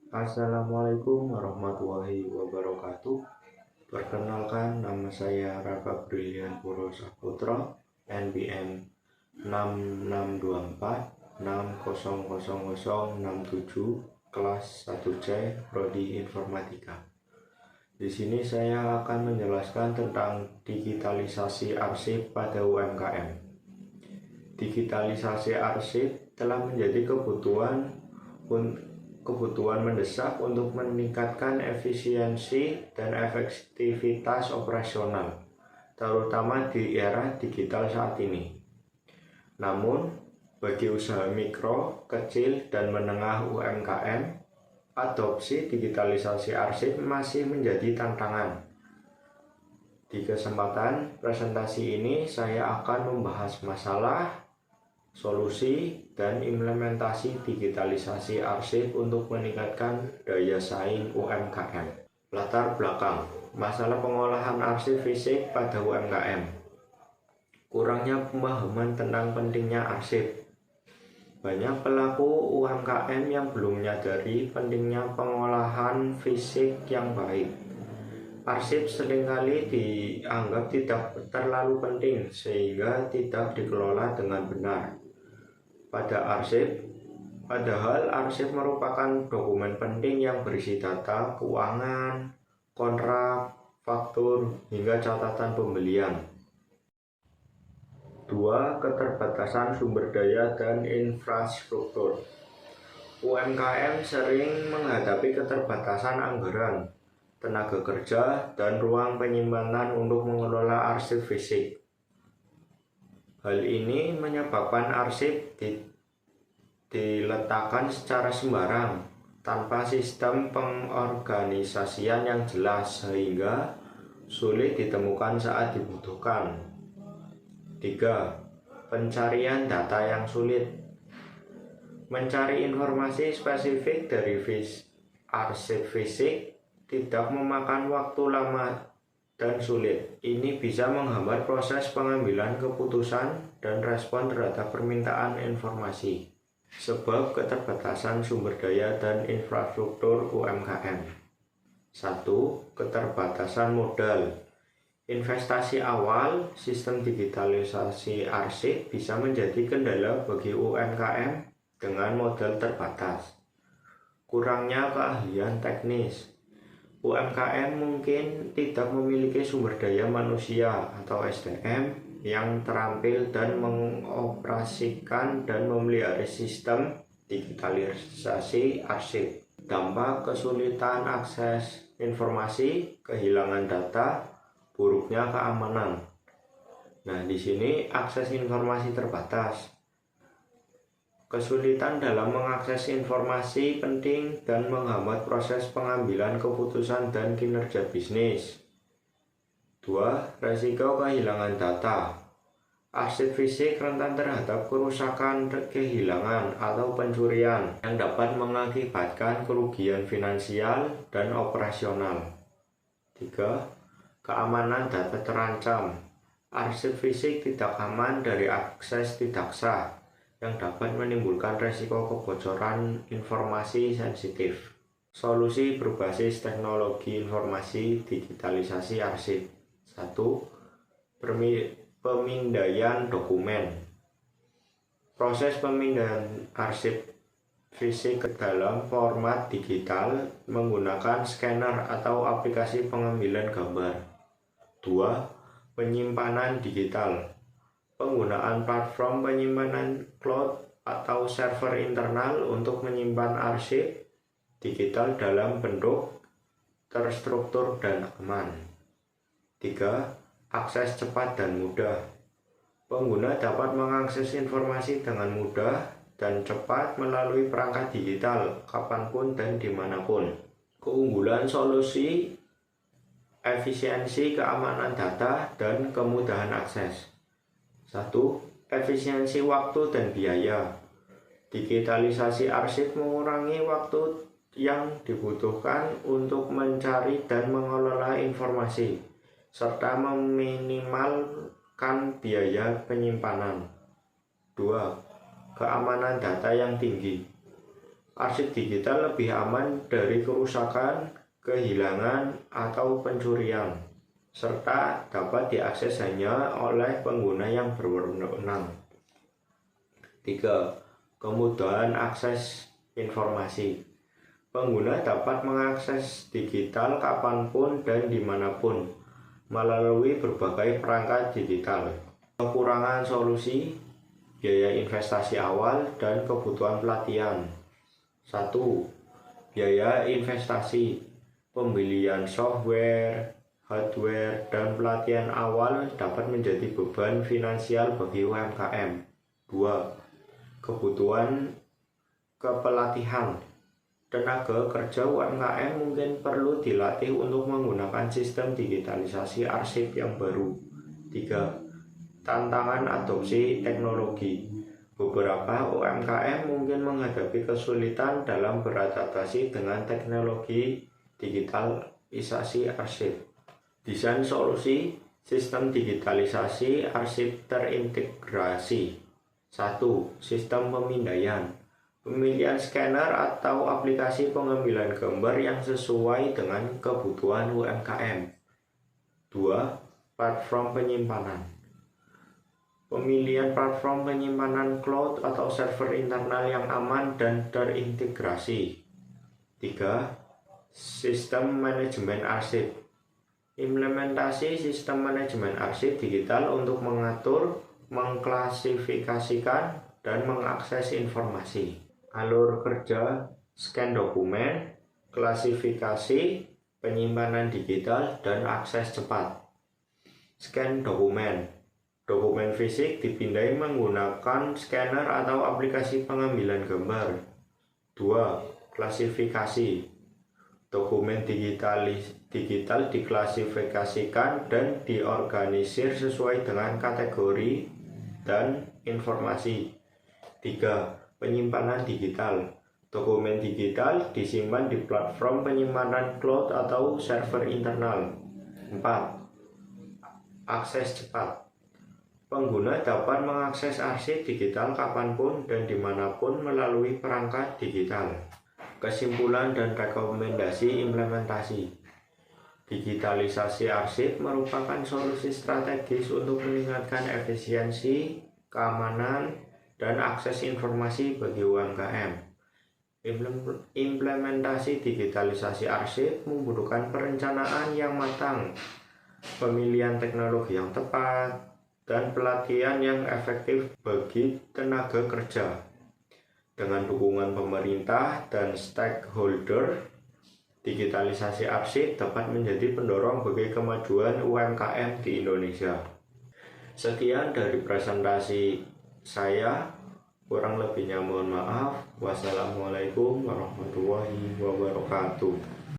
Assalamualaikum warahmatullahi wabarakatuh. Perkenalkan, nama saya Raka Brilian Puro Saputra, NPM 6624600067, kelas 1C, Prodi Informatika. Di sini saya akan menjelaskan tentang digitalisasi arsip pada UMKM. Digitalisasi arsip telah menjadi kebutuhan mendesak untuk meningkatkan efisiensi dan efektivitas operasional, terutama di era digital saat ini. Namun, bagi usaha mikro, kecil, dan menengah UMKM, adopsi digitalisasi arsip masih menjadi tantangan. Di kesempatan presentasi ini, saya akan membahas masalah, solusi, dan implementasi digitalisasi arsip untuk meningkatkan daya saing UMKM. Latar belakang masalah pengolahan arsip fisik pada UMKM. Kurangnya pemahaman tentang pentingnya arsip. Banyak pelaku UMKM yang belum menyadari pentingnya pengolahan fisik yang baik. Arsip seringkali dianggap tidak terlalu penting sehingga tidak dikelola dengan benar. Padahal arsip merupakan dokumen penting yang berisi data keuangan, kontrak, faktur, hingga catatan pembelian. 2. Keterbatasan sumber daya dan infrastruktur. UMKM sering menghadapi keterbatasan anggaran, tenaga kerja, dan ruang penyimpanan untuk mengelola arsip fisik. Hal ini menyebabkan arsip diletakkan secara sembarang tanpa sistem pengorganisasian yang jelas sehingga sulit ditemukan saat dibutuhkan. 3. Pencarian data yang sulit. Mencari informasi spesifik dari arsip fisik tidak memakan waktu lama dan sulit. Ini bisa menghambat proses pengambilan keputusan dan respon terhadap permintaan informasi. Sebab keterbatasan sumber daya dan infrastruktur UMKM. 1. Keterbatasan modal. Investasi awal sistem digitalisasi arsip bisa menjadi kendala bagi UMKM dengan modal terbatas. Kurangnya keahlian teknis. UMKM mungkin tidak memiliki sumber daya manusia atau SDM yang terampil dan mengoperasikan dan memelihara sistem digitalisasi arsip. Dampak kesulitan akses informasi, kehilangan data, buruknya keamanan. Nah, di sini akses informasi terbatas. Kesulitan dalam mengakses informasi penting dan menghambat proses pengambilan keputusan dan kinerja bisnis. 2. Resiko kehilangan data. Arsip fisik rentan terhadap kerusakan, kehilangan, atau pencurian yang dapat mengakibatkan kerugian finansial dan operasional. 3. Keamanan data terancam. Arsip fisik tidak aman dari akses tidak sah yang dapat menimbulkan resiko kebocoran informasi sensitif. Solusi berbasis teknologi informasi digitalisasi arsip. 1. Pemindaian dokumen. Proses pemindahan arsip fisik ke dalam format digital menggunakan scanner atau aplikasi pengambilan gambar. 2. Penyimpanan digital. Penggunaan platform penyimpanan cloud atau server internal untuk menyimpan arsip digital dalam bentuk terstruktur dan aman. 3. Akses cepat dan mudah. Pengguna dapat mengakses informasi dengan mudah dan cepat melalui perangkat digital kapanpun dan dimanapun. Keunggulan solusi, efisiensi, keamanan data, dan kemudahan akses. 1. Efisiensi waktu dan biaya. Digitalisasi arsip mengurangi waktu yang dibutuhkan untuk mencari dan mengelola informasi, serta meminimalkan biaya penyimpanan. 2. Keamanan data yang tinggi. Arsip digital lebih aman dari kerusakan, kehilangan, atau pencurian, serta dapat diakses hanya oleh pengguna yang berwenang. 3. Kemudahan akses informasi. Pengguna dapat mengakses digital kapanpun dan dimanapun melalui berbagai perangkat digital. Kekurangan solusi, biaya investasi awal, dan kebutuhan pelatihan. 1. Biaya investasi. Pembelian software, hardware, dan pelatihan awal dapat menjadi beban finansial bagi UMKM. 2. Kebutuhan kepelatihan. Tenaga kerja UMKM mungkin perlu dilatih untuk menggunakan sistem digitalisasi arsip yang baru. 3. Tantangan adopsi teknologi. Beberapa UMKM mungkin menghadapi kesulitan dalam beradaptasi dengan teknologi digitalisasi arsip. Desain solusi sistem digitalisasi arsip terintegrasi. 1. Sistem pemindaian. Pemilihan scanner atau aplikasi pengambilan gambar yang sesuai dengan kebutuhan UMKM. 2. Platform penyimpanan. Pemilihan platform penyimpanan cloud atau server internal yang aman dan terintegrasi. 3. Sistem manajemen arsip. Implementasi sistem manajemen arsip digital untuk mengatur, mengklasifikasikan, dan mengakses informasi. Alur kerja, scan dokumen, klasifikasi, penyimpanan digital, dan akses cepat. Scan dokumen. Dokumen fisik dipindai menggunakan scanner atau aplikasi pengambilan gambar. 2. Klasifikasi. Dokumen digital diklasifikasikan dan diorganisir sesuai dengan kategori dan informasi. 3. Penyimpanan digital. Dokumen digital disimpan di platform penyimpanan cloud atau server internal. 4. Akses cepat. Pengguna dapat mengakses arsip digital kapanpun dan dimanapun melalui perangkat digital. Kesimpulan dan rekomendasi implementasi. Digitalisasi arsip merupakan solusi strategis untuk meningkatkan efisiensi, keamanan, dan akses informasi bagi UMKM. Implementasi digitalisasi arsip membutuhkan perencanaan yang matang, pemilihan teknologi yang tepat, dan pelatihan yang efektif bagi tenaga kerja. Dengan dukungan pemerintah dan stakeholder, digitalisasi arsip dapat menjadi pendorong bagi kemajuan UMKM di Indonesia. Sekian dari presentasi saya, kurang lebihnya mohon maaf. Wassalamualaikum warahmatullahi wabarakatuh.